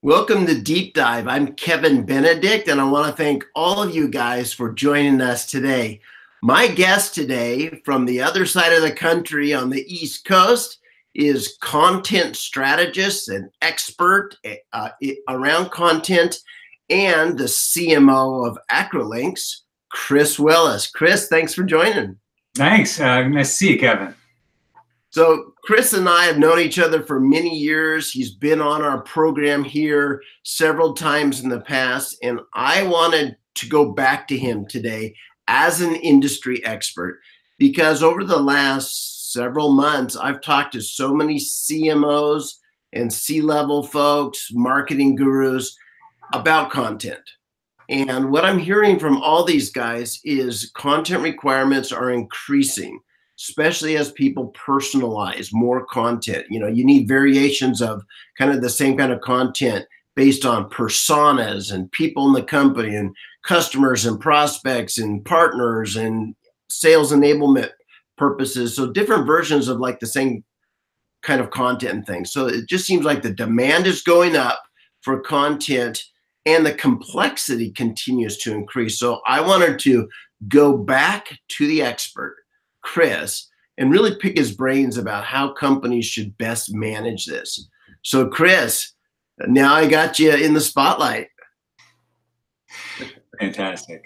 Welcome to Deep Dive. I'm Kevin Benedict, and I want to thank all of you guys for joining us today. My guest today from the other side of the country on the East Coast is content strategist and expert around content and the CMO of Acrolinx, Chris Willis. Chris, thanks for joining. Thanks. Nice to see you, Kevin. So Chris and I have known each other for many years. He's been on our program here several times in the past, and I wanted to go back to him today as an industry expert because over the last several months, I've talked to so many CMOs and C-level folks, marketing gurus about content. And what I'm hearing from all these guys is content requirements are increasing, especially as people personalize more content. You know, you need variations of kind of the same kind of content based on personas and people in the company and customers and prospects and partners and sales enablement purposes. So different versions of like the same kind of content and things. So it just seems like the demand is going up for content and the complexity continues to increase. So I wanted to go back to the expert, Chris, and really pick his brains about how companies should best manage this. So Chris, now I got you in the spotlight. Fantastic.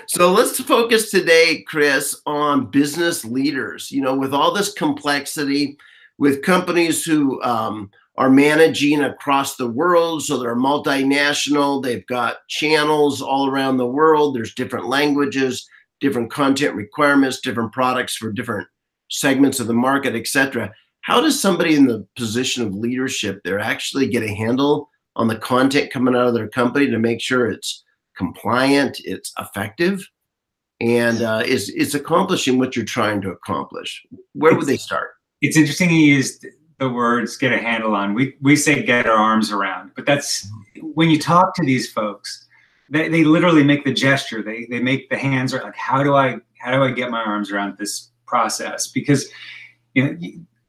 So let's focus today, Chris, on business leaders. You know, with all this complexity, with companies who are managing across the world, so they're multinational, they've got channels all around the world, there's different languages, different content requirements, different products for different segments of the market, et cetera. How does somebody in the position of leadership there actually get a handle on the content coming out of their company to make sure it's compliant, it's effective, and is accomplishing what you're trying to accomplish? Where would they start? It's interesting you used the words get a handle on. We say get our arms around, but that's when you talk to these folks, they literally make the gesture. They make the hands are like, how do I get my arms around this process? Because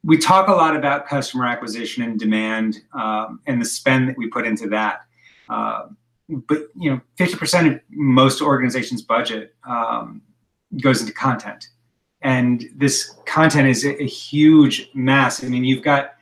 we talk a lot about customer acquisition and demand and the spend that we put into that. But 50% of most organizations' budget goes into content, and this content is a huge mass. I mean, you've got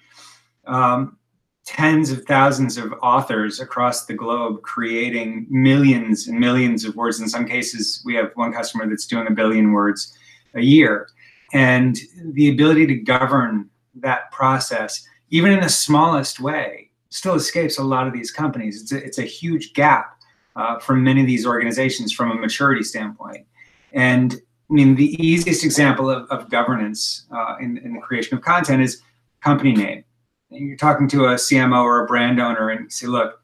tens of thousands of authors across the globe creating millions and millions of words. In some cases, we have one customer that's doing 1 billion words a year. And the ability to govern that process, even in the smallest way, still escapes a lot of these companies. It's a huge gap for many of these organizations from a maturity standpoint. And I mean, the easiest example of governance in the creation of content is company name. You're talking to a CMO or a brand owner and you say, look,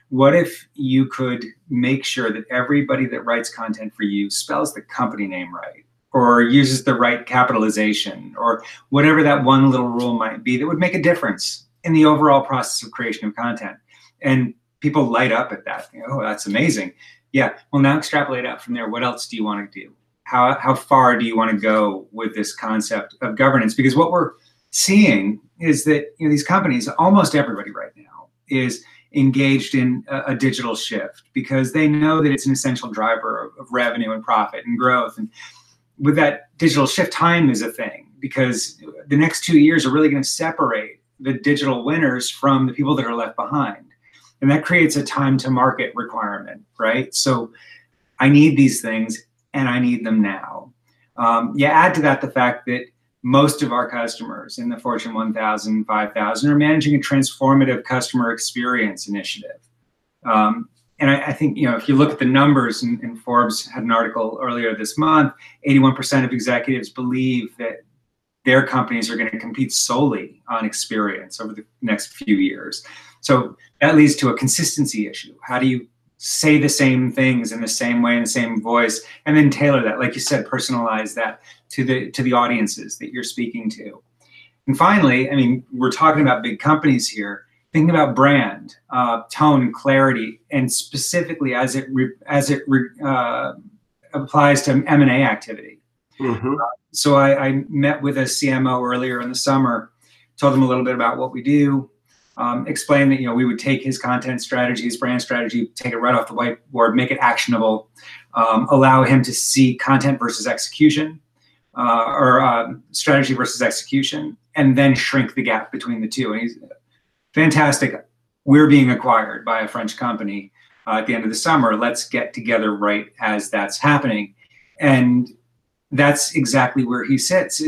what if you could make sure that everybody that writes content for you spells the company name right, or uses the right capitalization, or whatever that one little rule might be that would make a difference in the overall process of creation of content? And people light up at that. Oh, that's amazing. Yeah, well, now extrapolate out from there. What else do you want to do? How far do you want to go with this concept of governance? Because what we're seeing is that these companies, almost everybody right now, is engaged in a digital shift because they know that it's an essential driver of revenue and profit and growth. And with that digital shift, time is a thing because the next 2 years are really going to separate the digital winners from the people that are left behind. And that creates a time to market requirement, right? So I need these things and I need them now. You add to that the fact that most of our customers in the Fortune 1000, 5000 are managing a transformative customer experience initiative. And I think, if you look at the numbers, and Forbes had an article earlier this month, 81% of executives believe that their companies are going to compete solely on experience over the next few years. So that leads to a consistency issue. How do you say the same things in the same way, in the same voice, and then tailor that, like you said, personalize that to the audiences that you're speaking to? And finally, I mean, we're talking about big companies here. Thinking about brand, tone, clarity, and specifically as it applies to M&A activity. Mm-hmm. So I met with a CMO earlier in the summer, told them a little bit about what we do, explain that, we would take his content strategy, his brand strategy, take it right off the whiteboard, make it actionable, allow him to see content versus execution, or strategy versus execution, and then shrink the gap between the two. And he's fantastic. We're being acquired by a French company at the end of the summer. Let's get together right as that's happening. And that's exactly where he sits.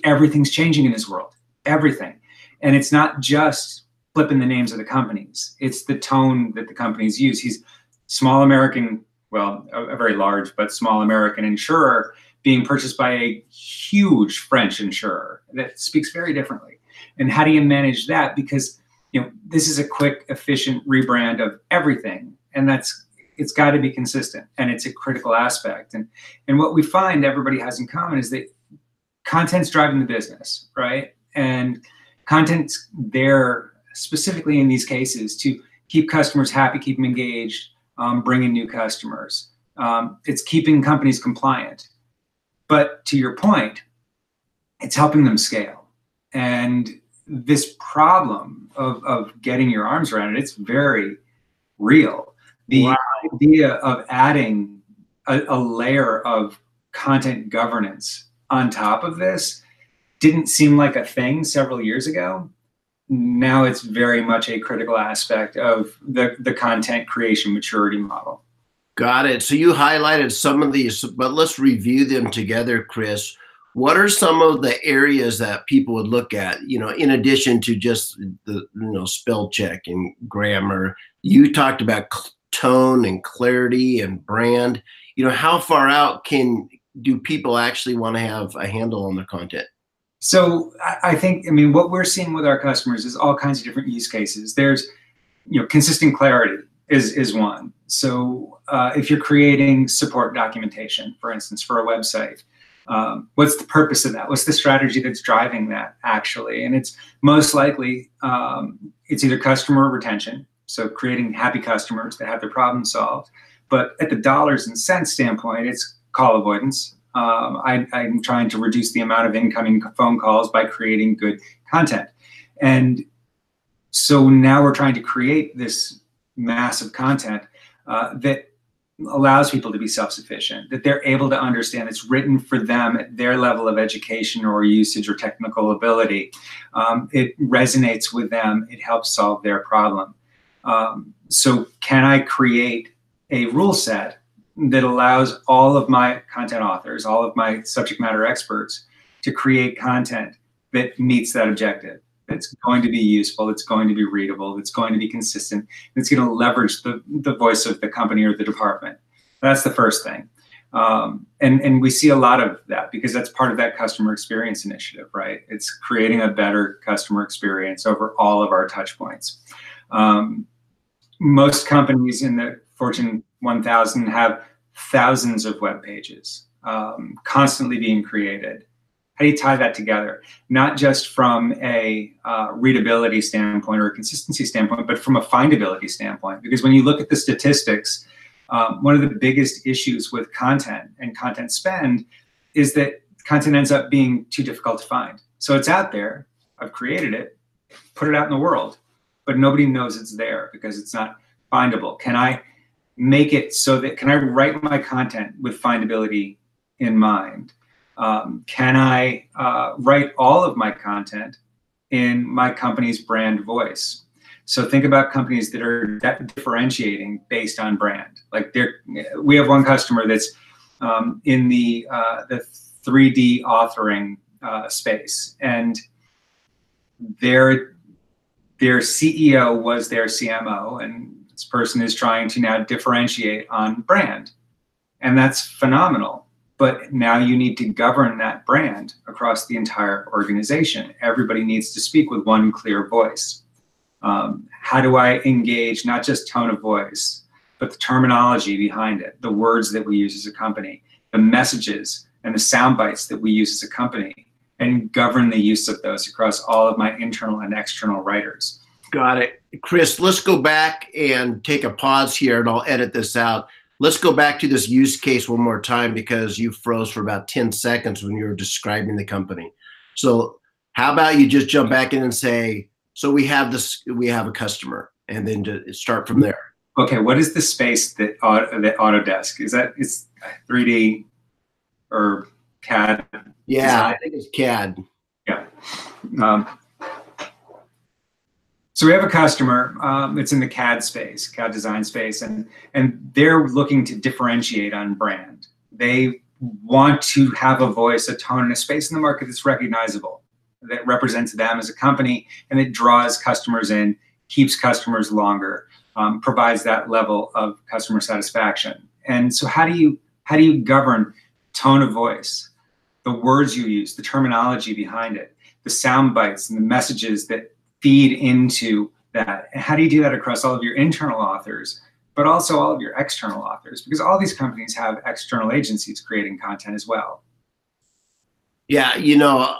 Everything's changing in his world, everything. And it's not just flipping the names of the companies. It's the tone that the companies use. He's small American, well, a very large but small American insurer being purchased by a huge French insurer that speaks very differently. And how do you manage that? Because this is a quick, efficient rebrand of everything, and it's got to be consistent, and it's a critical aspect. And what we find everybody has in common is that content's driving the business, right? And content's there specifically in these cases to keep customers happy, keep them engaged, bring in new customers. It's keeping companies compliant. But to your point, it's helping them scale. And this problem of getting your arms around it, it's very real. The idea of adding a layer of content governance on top of this didn't seem like a thing several years ago. Now it's very much a critical aspect of the content creation maturity model. Got it. So you highlighted some of these, but let's review them together, Chris. What are some of the areas that people would look at, in addition to just the, spell check and grammar? You talked about tone and clarity and brand. How far out do people actually want to have a handle on their content? So I think, what we're seeing with our customers is all kinds of different use cases. There's, consistent clarity is one. So if you're creating support documentation, for instance, for a website, what's the purpose of that? What's the strategy that's driving that actually? And it's most likely, it's either customer retention, so creating happy customers that have their problem solved. But at the dollars and cents standpoint, it's call avoidance. I'm trying to reduce the amount of incoming phone calls by creating good content. And so now we're trying to create this massive content that allows people to be self-sufficient, that they're able to understand it's written for them at their level of education or usage or technical ability. It resonates with them. It helps solve their problem. So can I create a rule set that allows all of my content authors, all of my subject matter experts to create content that meets that objective? It's going to be useful, it's going to be readable, it's going to be consistent, it's going to leverage the voice of the company or the department. That's the first thing. And we see a lot of that because that's part of that customer experience initiative, right? It's creating a better customer experience over all of our touch points. Most companies in the Fortune 1000 have thousands of web pages constantly being created. How do you tie that together? Not just from a readability standpoint or a consistency standpoint, but from a findability standpoint. Because when you look at the statistics, one of the biggest issues with content and content spend is that content ends up being too difficult to find. So it's out there, I've created it, put it out in the world, but nobody knows it's there because it's not findable. Can I make it so that, can I write my content with findability in mind? Can I write all of my content in my company's brand voice? So think about companies that are differentiating based on brand. Like we have one customer that's in the 3D authoring space, and their CEO was their CMO, and this person is trying to now differentiate on brand, and that's phenomenal. But now you need to govern that brand across the entire organization. Everybody needs to speak with one clear voice. How do I engage not just tone of voice, but the terminology behind it, the words that we use as a company, the messages and the sound bites that we use as a company, and govern the use of those across all of my internal and external writers. Got it. Chris, let's go back and take a pause here, and I'll edit this out. Let's go back to this use case one more time because you froze for about 10 seconds when you were describing the company. So how about you just jump back in and say, So we have this, we have a customer, and then to start from there. Okay, what is the space that Autodesk is? That it's 3D or CAD? Yeah, design? I think it's CAD. Yeah. So we have a customer. It's in the CAD space, CAD design space, and they're looking to differentiate on brand. They want to have a voice, a tone, and a space in the market that's recognizable, that represents them as a company, and it draws customers in, keeps customers longer, provides that level of customer satisfaction. And so how do you govern tone of voice, the words you use, the terminology behind it, the sound bites and the messages that feed into that? And how do you do that across all of your internal authors, but also all of your external authors? Because all these companies have external agencies creating content as well. Yeah, you know,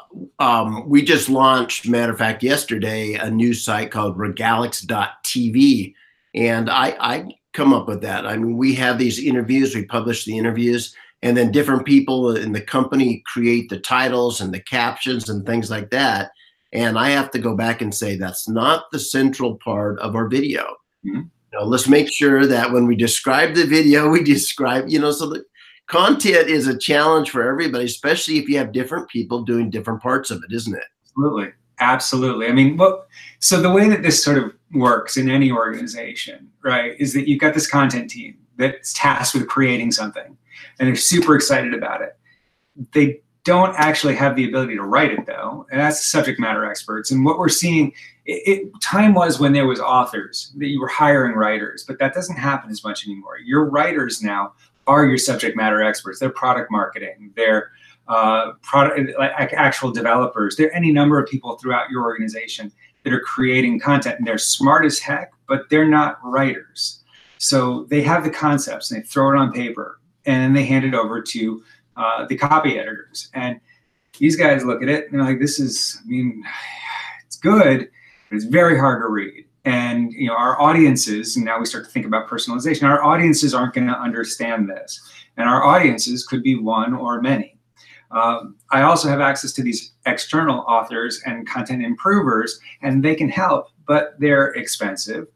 we just launched, matter of fact, yesterday, a new site called Regalix.tv. And I come up with that. I mean, we have these interviews, we publish the interviews, and then different people in the company create the titles and the captions and things like that. And I have to go back and say, that's not the central part of our video. Mm-hmm. You know, let's make sure that when we describe the video, we describe, you know, so the content is a challenge for everybody, especially if you have different people doing different parts of it, isn't it? Absolutely. Absolutely. I mean, well, so the way that this sort of works in any organization, right, is that you've got this content team that's tasked with creating something, and they're super excited about it. They don't actually have the ability to write it, though, and that's subject matter experts. And what we're seeing, time was when there was authors, that you were hiring writers, but that doesn't happen as much anymore. Your writers now are your subject matter experts. They're product marketing. They're like actual developers. There are any number of people throughout your organization that are creating content, and they're smart as heck, but they're not writers. So they have the concepts, and they throw it on paper, and then they hand it over to the copy editors. And these guys look at it and they're like, this is, I mean, it's good, but it's very hard to read. And, you know, our audiences, and now we start to think about personalization, our audiences aren't going to understand this. And our audiences could be one or many. I also have access to these external authors and content improvers, and they can help, but they're expensive.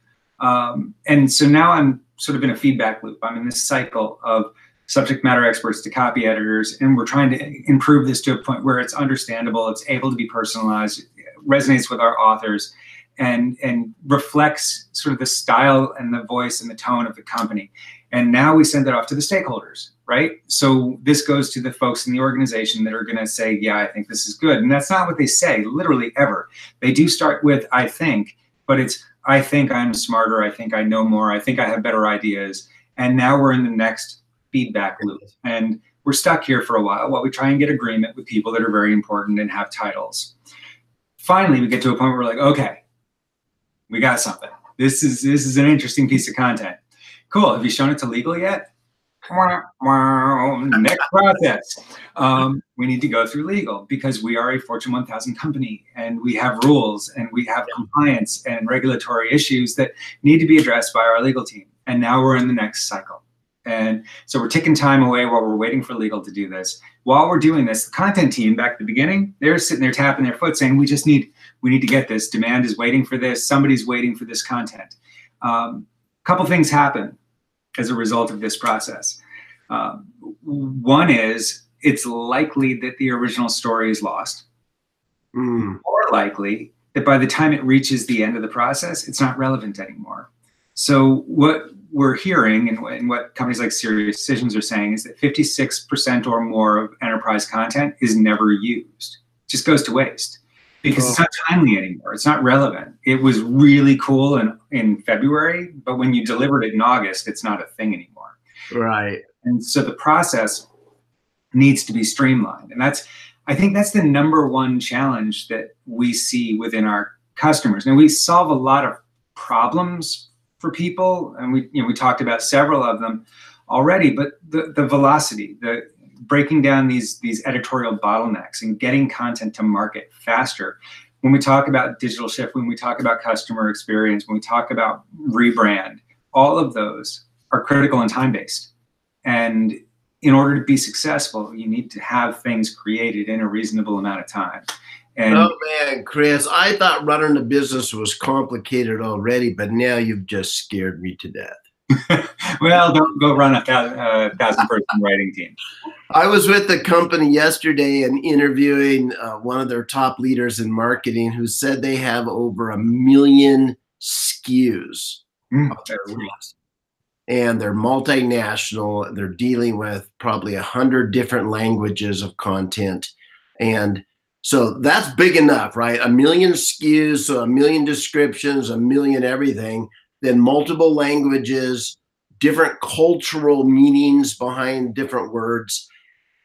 And so now I'm sort of in a feedback loop. I'm in this cycle of subject matter experts to copy editors, and we're trying to improve this to a point where it's understandable, it's able to be personalized, resonates with our authors, and reflects sort of the style and the voice and the tone of the company. And now we send it off to the stakeholders, right? So this goes to the folks in the organization that are going to say, yeah, I think this is good. And that's not what they say, literally ever. They do start with, I think, but it's, I think I'm smarter, I think I know more, I think I have better ideas. And now we're in the next feedback loop. And we're stuck here for a while while we try and get agreement with people that are very important and have titles. Finally, we get to a point where we're like, okay, we got something. This is an interesting piece of content. Cool. Have you shown it to legal yet? Next process. We need to go through legal because we are a Fortune 1000 company, and we have rules, and we have compliance and regulatory issues that need to be addressed by our legal team. And now we're in the next cycle. And so we're taking time away while we're waiting for legal to do this. While we're doing this, the content team back at the beginning, they're sitting there tapping their foot saying, we need to get this. Demand is waiting for this. Somebody's waiting for this content. Couple things happen as a result of this process. One is it's likely that the original story is lost. More likely that by the time it reaches the end of the process, it's not relevant anymore. So what we're hearing and what companies like Serious Decisions are saying is that 56% or more of enterprise content is never used. It just goes to waste because it's not timely anymore. It's not relevant. It was really cool in February, but when you delivered it in August, it's not a thing anymore. Right. And so the process needs to be streamlined. And I think that's the #1 challenge that we see within our customers. Now, we solve a lot of problems for people, and we talked about several of them already, but the velocity, the breaking down these editorial bottlenecks and getting content to market faster. When we talk about digital shift, when we talk about customer experience, when we talk about rebrand, all of those are critical and time-based. And in order to be successful, you need to have things created in a reasonable amount of time. And Oh man, Chris, I thought running a business was complicated already, but now you've just scared me to death. well, don't go run a thousand person writing team. I was with the company yesterday and interviewing one of their top leaders in marketing who said they have over 1 million SKUs of their list. And they're multinational. They're dealing with probably 100 different languages of content. And so that's big enough, right? 1 million SKUs, so 1 million descriptions, 1 million everything, then multiple languages, different cultural meanings behind different words.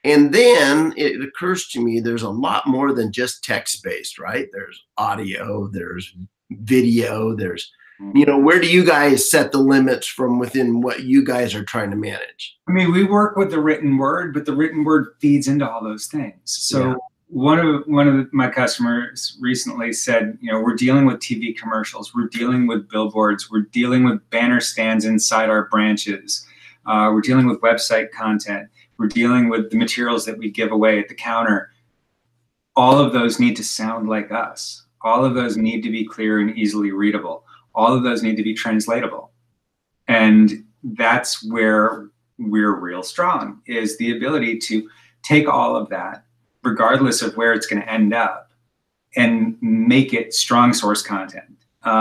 And then it occurs to me there's a lot more than just text-based, right? There's audio, there's video, there's, where do you guys set the limits from within what you guys are trying to manage? I mean, we work with the written word, but the written word feeds into all those things. So one of my customers recently said, we're dealing with TV commercials, we're dealing with billboards, we're dealing with banner stands inside our branches, we're dealing with website content, we're dealing with the materials that we give away at the counter. All of those need to sound like us. All of those need to be clear and easily readable. All of those need to be translatable. And that's where we're real strong, is the ability to take all of that, regardless of where it's going to end up, and make it strong source content.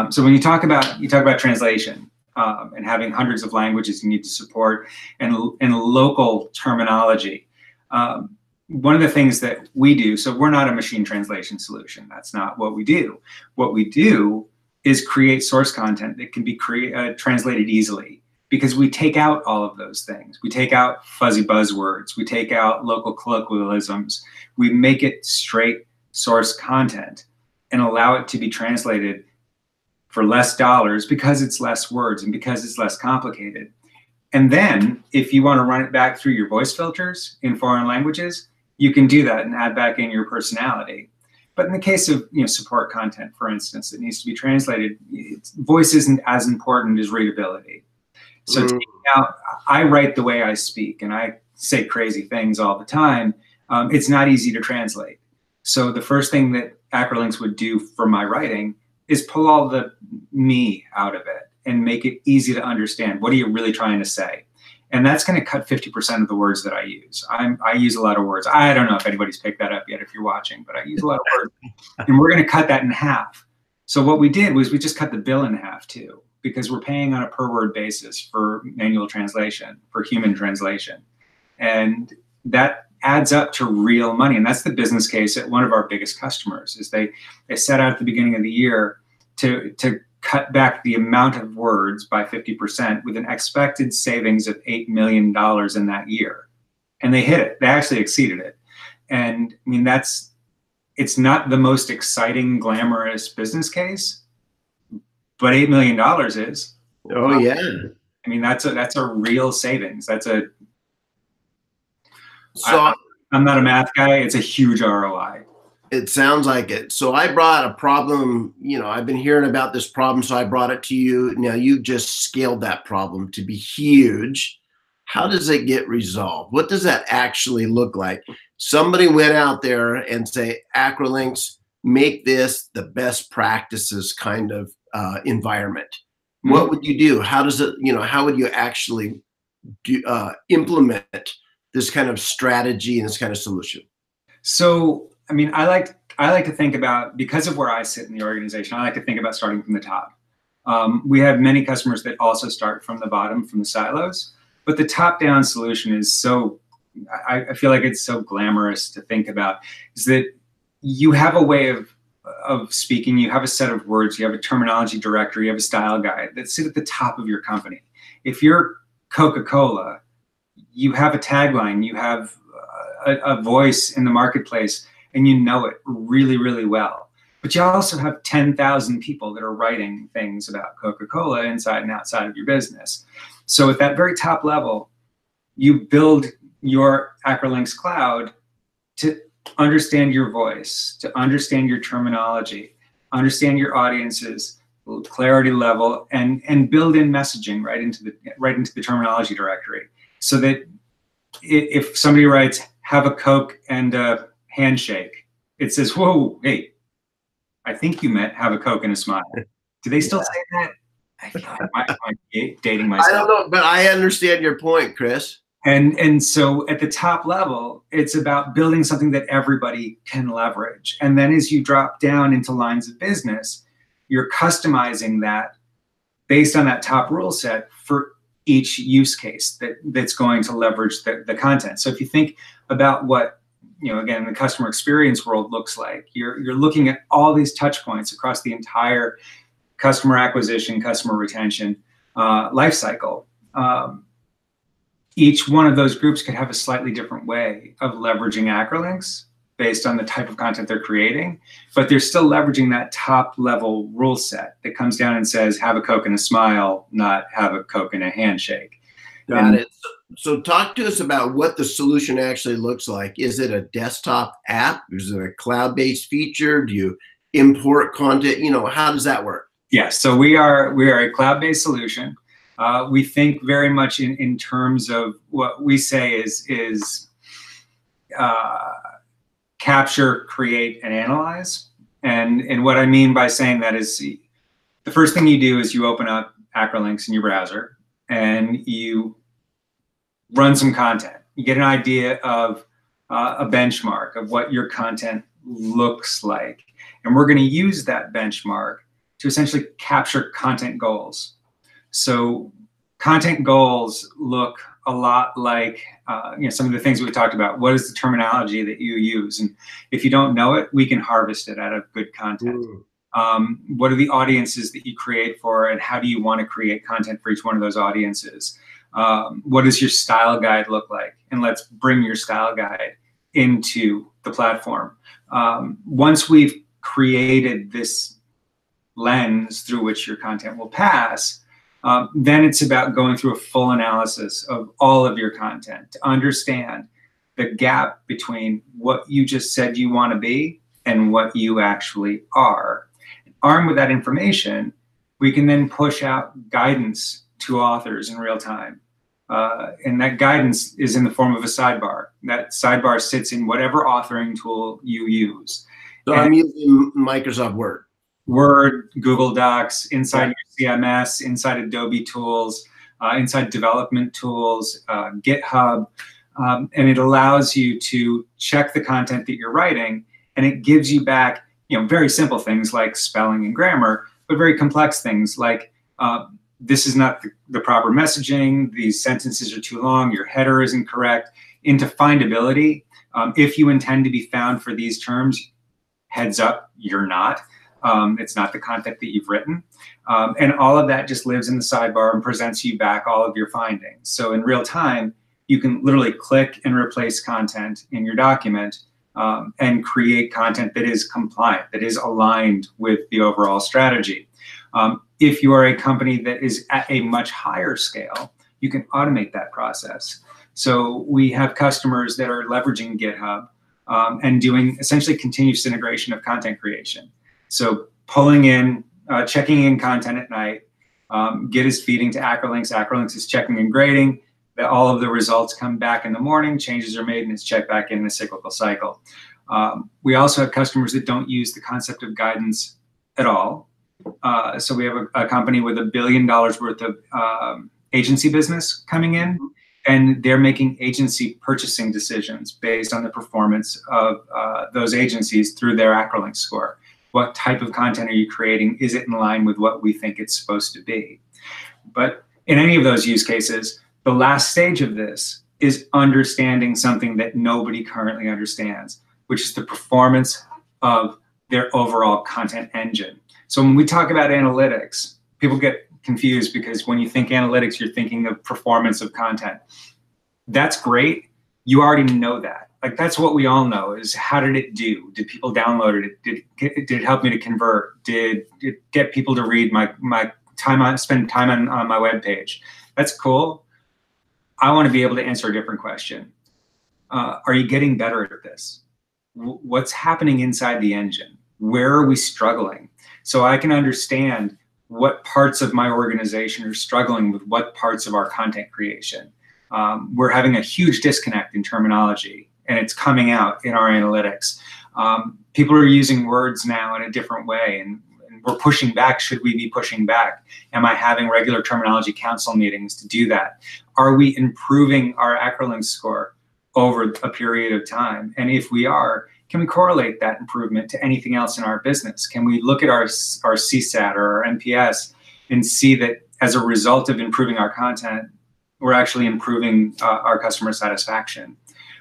So when you talk about translation and having hundreds of languages you need to support and local terminology, one of the things that we do, so we're not a machine translation solution. That's not what we do. What we do is create source content that can be translated easily, because we take out all of those things. We take out fuzzy buzzwords. We take out local colloquialisms. We make it straight source content and allow it to be translated for less dollars, because it's less words and because it's less complicated. And then if you want to run it back through your voice filters in foreign languages, you can do that and add back in your personality. But in the case of support content, for instance, that needs to be translated, voice isn't as important as readability. So I write the way I speak, and I say crazy things all the time. It's not easy to translate. So the first thing that Acrolinx would do for my writing is pull all the me out of it and make it easy to understand. What are you really trying to say? And that's going to cut 50% of the words that I use. I use a lot of words. I don't know if anybody's picked that up yet if you're watching, but I use a lot of words. And we're going to cut that in half. So what we did was we just cut the bill in half too, because we're paying on a per word basis for manual translation, for human translation. And that adds up to real money. And that's the business case at one of our biggest customers, is they set out at the beginning of the year to cut back the amount of words by 50% with an expected savings of $8 million in that year. And they hit it. They actually exceeded it. And I mean, it's not the most exciting, glamorous business case, but $8 million is. Oh yeah. I mean, that's a real savings. So I'm not a math guy. It's a huge ROI. It sounds like it. So I brought a problem, I've been hearing about this problem, so I brought it to you. Now you just scaled that problem to be huge. How does it get resolved? What does that actually look like? Somebody went out there and say, Acrolinx, make this the best practices kind of environment. Mm-hmm. What would you do? How does it, how would you actually implement this kind of strategy and this kind of solution? So, I mean, I like to think about, because of where I sit in the organization, I like to think about starting from the top. We have many customers that also start from the bottom, from the silos, but the top-down solution is I feel like it's so glamorous to think about, is that you have a way of speaking, you have a set of words, you have a terminology directory, you have a style guide that sit at the top of your company. If you're Coca-Cola, you have a tagline, you have a voice in the marketplace, and you know it really, really well. But you also have 10,000 people that are writing things about Coca-Cola inside and outside of your business. So at that very top level, you build your Acrolinx cloud to understand your voice, to understand your terminology, understand your audience's clarity level, and build in messaging right into the terminology directory, so that if somebody writes, have a Coke and a handshake, it says, whoa, hey, I think you meant have a Coke and a smile. Do they still say that? I feel like I'm dating myself. I don't know, but I understand your point, Chris. And so at the top level, it's about building something that everybody can leverage. And then as you drop down into lines of business, you're customizing that based on that top rule set for each use case that's going to leverage the content. So if you think about what, again, the customer experience world looks like, you're looking at all these touch points across the entire customer acquisition, customer retention life cycle. Each one of those groups could have a slightly different way of leveraging Acrolinx based on the type of content they're creating, but they're still leveraging that top level rule set that comes down and says, have a Coke and a smile, not have a Coke and a handshake. Got it. So talk to us about what the solution actually looks like. Is it a desktop app? Is it a cloud-based feature? Do you import content? How does that work? Yeah, so we are a cloud-based solution. We think very much in terms of what we say is capture, create, and analyze. And what I mean by saying that is the first thing you do is you open up Acrolinx in your browser and you run some content. You get an idea of a benchmark of what your content looks like. And we're going to use that benchmark to essentially capture content goals. So content goals look a lot like some of the things we talked about. What is the terminology that you use? And if you don't know it, we can harvest it out of good content. What are the audiences that you create for, and how do you want to create content for each one of those audiences? What does your style guide look like? And let's bring your style guide into the platform. Once we've created this lens through which your content will pass, then it's about going through a full analysis of all of your content to understand the gap between what you just said you want to be and what you actually are. Armed with that information, we can then push out guidance to authors in real time. And that guidance is in the form of a sidebar. That sidebar sits in whatever authoring tool you use. So I'm using Microsoft Word, Google Docs, inside your CMS, inside Adobe tools, inside development tools, GitHub, and it allows you to check the content that you're writing, and it gives you back, very simple things like spelling and grammar, but very complex things like this is not the proper messaging, these sentences are too long, your header is incorrect, into findability. If you intend to be found for these terms, heads up, you're not. It's not the content that you've written. And all of that just lives in the sidebar and presents you back all of your findings. So in real time, you can literally click and replace content in your document and create content that is compliant, that is aligned with the overall strategy. If you are a company that is at a much higher scale, you can automate that process. So we have customers that are leveraging GitHub and doing essentially continuous integration of content creation. So pulling in, checking in content at night, Git is feeding to Acrolinx, Acrolinx is checking and grading, that all of the results come back in the morning, changes are made, and it's checked back in a cyclical cycle. We also have customers that don't use the concept of guidance at all. So we have a company with $1 billion worth of agency business coming in, and they're making agency purchasing decisions based on the performance of those agencies through their Acrolinx score. What type of content are you creating? Is it in line with what we think it's supposed to be? But in any of those use cases, the last stage of this is understanding something that nobody currently understands, which is the performance of their overall content engine. So when we talk about analytics, people get confused because when you think analytics, you're thinking of performance of content. That's great. You already know that. Like, that's what we all know, is how did it do? Did people download it? Did it help me to convert? Did it get people to read my time on, spend time on my web page? That's cool. I want to be able to answer a different question. Are you getting better at this? What's happening inside the engine? Where are we struggling? So I can understand what parts of my organization are struggling with what parts of our content creation. We're having a huge disconnect in terminology, and it's coming out in our analytics. People are using words now in a different way, and we're pushing back. Should we be pushing back? Am I having regular terminology council meetings to do that? Are we improving our Acrolinx score over a period of time? And if we are, can we correlate that improvement to anything else in our business? Can we look at our CSAT or our NPS and see that as a result of improving our content, we're actually improving our customer satisfaction?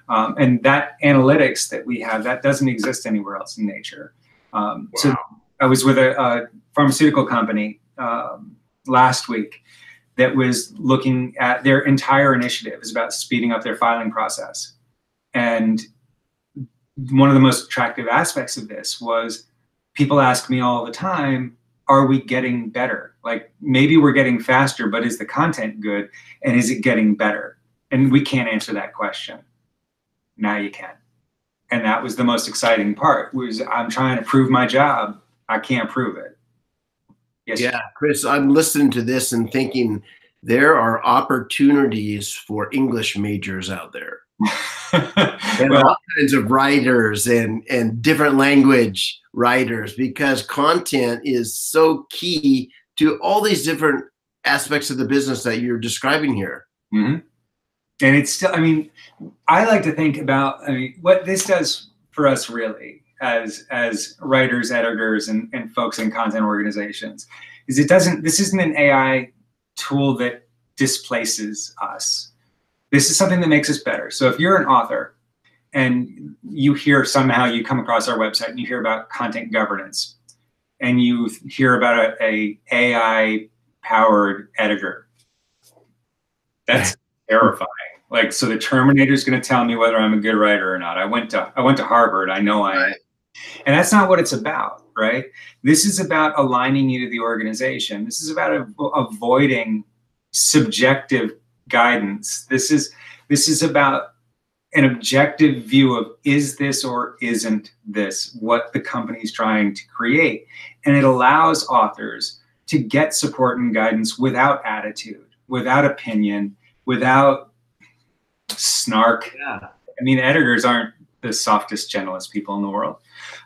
And that analytics that we have, that doesn't exist anywhere else in nature. Wow. So I was with a pharmaceutical company last week that was looking at their entire initiative is about speeding up their filing process. And one of the most attractive aspects of this was people ask me all the time, are we getting better? Like, maybe we're getting faster, but is the content good? And is it getting better? And we can't answer that question. Now you can. And that was the most exciting part, was I'm trying to prove my job. I can't prove it. Yes. Yeah, Chris, I'm listening to this and thinking there are opportunities for English majors out there. And Well, all kinds of writers and different language writers, because content is so key to all these different aspects of the business that you're describing here. mm-hmm. And it's still, I mean, I like to think about, what this does for us really as writers, editors, and folks in content organizations is this isn't an AI tool that displaces us. This is something that makes us better. So if you're an author and you come across our website and you hear about content governance and you hear about a AI powered editor, that's terrifying. Like, so the Terminator is going to tell me whether I'm a good writer or not. I went to Harvard. I know I am. And that's not what it's about, right? This is about aligning you to the organization. This is about avoiding subjective guidance. This is about an objective view of, is this or isn't this what the company's trying to create? And it allows authors to get support and guidance without attitude, without opinion, without snark. Yeah. I mean, editors aren't the softest, gentlest people in the world.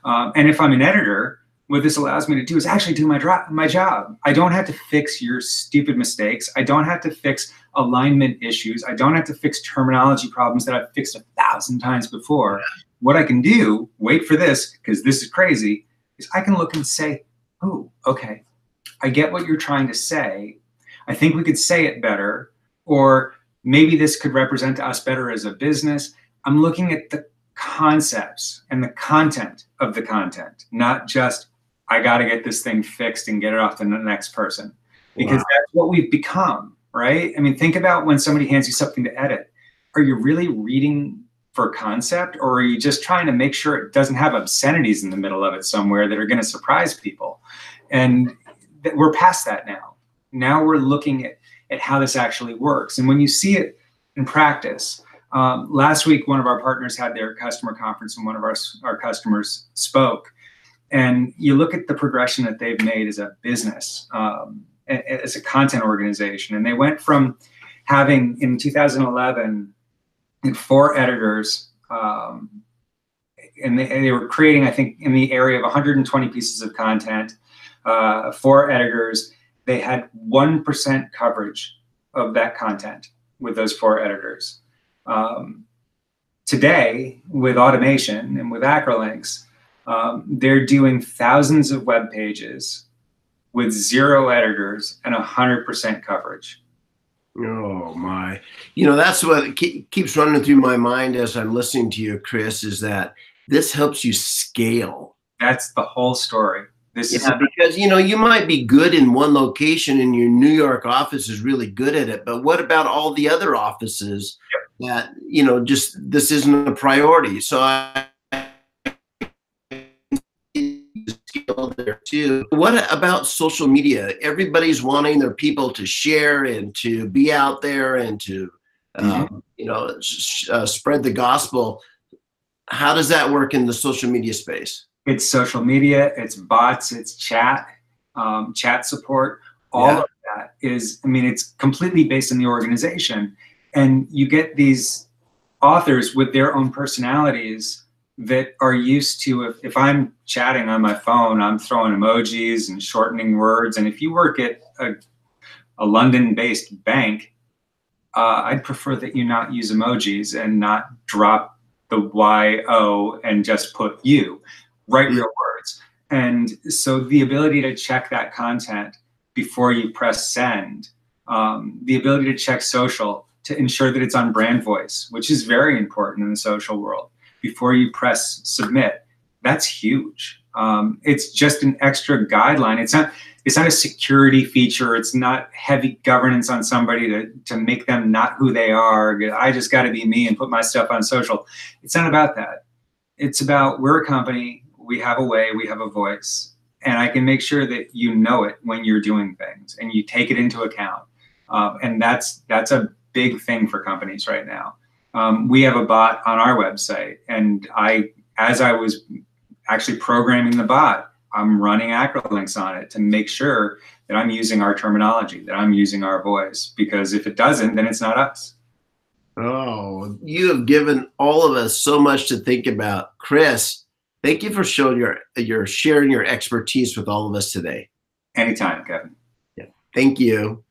And if I'm an editor, what this allows me to do is actually do my job. I don't have to fix your stupid mistakes. I don't have to fix alignment issues. I don't have to fix terminology problems that I've fixed 1,000 times before. What I can do, wait for this, because this is crazy, is I can look and say, oh, okay, I get what you're trying to say. I think we could say it better, or maybe this could represent us better as a business. I'm looking at the concepts and the content of the content, not just, I got to get this thing fixed and get it off to the next person, because that's what we've become, right? I mean, think about when somebody hands you something to edit. Are you really reading for concept, or are you just trying to make sure it doesn't have obscenities in the middle of it somewhere that are going to surprise people? And we're past that now. Now we're looking at how this actually works. And when you see it in practice, last week, one of our partners had their customer conference and one of our customers spoke. And you look at the progression that they've made as a business, as a content organization. And they went from having, in 2011, 4 editors, and they were creating, I think, in the area of 120 pieces of content, 4 editors. They had 1% coverage of that content with those 4 editors. Today, with automation and with Acrolinx, they're doing thousands of web pages with 0 editors and 100% coverage. Oh my! That's what keeps running through my mind as I'm listening to you, Chris. Is that this helps you scale? That's the whole story. Because you might be good in one location and your New York office is really good at it, but what about all the other offices that just this isn't a priority? So I scale there too. What about social media? Everybody's wanting their people to share and to be out there and to spread the gospel. How does that work in the social media space? It's social media, it's bots, it's chat support. All of that is, it's completely based on the organization. And you get these authors with their own personalities that are used to, if I'm chatting on my phone, I'm throwing emojis and shortening words. And if you work at a London-based bank, I'd prefer that you not use emojis and not drop the Y-O and just put you. Write real words. And so the ability to check that content before you press send, the ability to check social to ensure that it's on brand voice, which is very important in the social world, before you press submit, that's huge. It's just an extra guideline. It's not a security feature. It's not heavy governance on somebody to make them not who they are. I just got to be me and put my stuff on social. It's not about that. It's about, we're a company, we have a way, we have a voice, and I can make sure that you know it when you're doing things and you take it into account. And that's a big thing for companies right now. We have a bot on our website, and as I was actually programming the bot, I'm running Acrolinx on it to make sure that I'm using our terminology, that I'm using our voice, because if it doesn't, then it's not us. Oh, you have given all of us so much to think about. Chris, thank you for showing your sharing your expertise with all of us today. Anytime, Kevin. Yeah. Thank you.